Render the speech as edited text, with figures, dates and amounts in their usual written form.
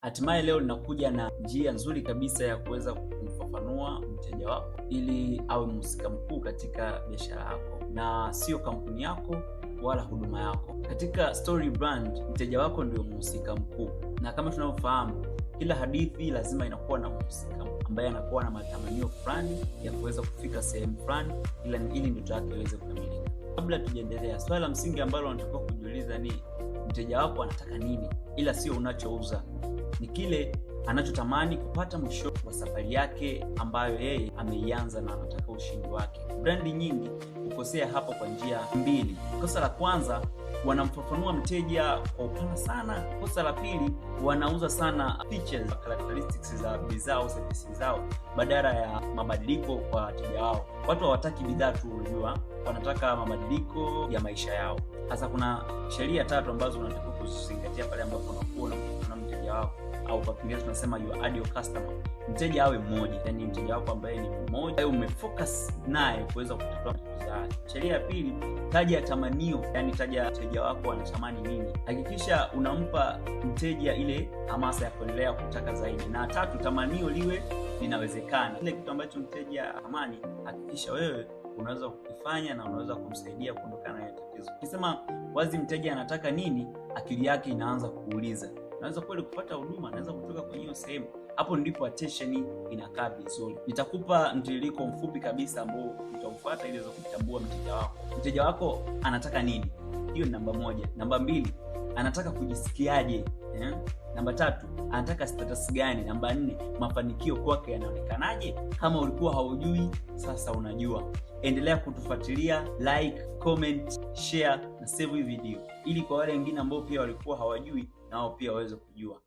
Hatimaye leo ninakuja na njia nzuri kabisa ya kuweza kumfafanua mteja wako ili awe mhusika mkuu katika biashara yako na sio kampuni yako wala huduma yako. Katika story brand, mteja wako ndio mhusika mkuu, na kama tunavyofahamu, kila hadithi lazima inakuwa na mhusika ambaye anakuwa na matamanio fulani ya kuweza kufika sehemu fulani ili ndoto yake iweze kukamilika. Kabla tujaendelea, swali la msingi ambalo unatakiwa kujiuliza ni mteja wako anataka nini, ila sio unachouza. Ni kile anachotamani kupata mwisho wa safari yake ambayo yeye ameianza na anataka ushindi wake. Brandi nyingi hukosea hapo kwa njia mbili. Kosa la kwanza, wanamfafanua mteja kwa upana sana. Kosa la pili, wanauza sana features, characteristics za bidhaa au services zao badala ya mabadiliko kwa wateja wao. Watu hawataki bidhaa tu, unajua, wanataka mabadiliko ya maisha yao. Sasa kuna sheria tatu ambazo unatakiwa kuzingatia pale ambapo unakuwa na mteja wako, au kwa Kiingereza tunasema you are ideal customer. Mteja awe mmoja, yani mteja wako ambaye ni mmoja, umefocus naye kuweza kutatua matatizo yake. Sheria ya pili, taja tamanio, yani taja mteja wako anatamani nini. Hakikisha unampa mteja ile hamasa ya kuendelea kutaka zaidi. Na tatu, tamanio liwe linawezekana. Ile kitu ambacho mteja amani, hakikisha wewe unaweza kukifanya na unaweza kumsaidia kuondokana na tatizo. Ukisema wazi mteja anataka nini, akili yake inaanza kuuliza, naweza kweli kupata huduma, naweza kutoka kwenye hiyo sehemu. Hapo ndipo attention inakaa vizuri. Nitakupa mtiririko mfupi kabisa ambao utafuata ili uweze kutambua mteja wako. Mteja wako anataka nini? Hiyo ni namba moja. Namba mbili, anataka kujisikiaje? Namba tatu, anataka status gani? Namba nne, mafanikio kwake yanaonekanaje? Kama ulikuwa haujui, sasa unajua. Endelea kutufuatilia, like, comment, share na save hii video ili kwa wale wengine ambao pia walikuwa hawajui nao pia waweze kujua.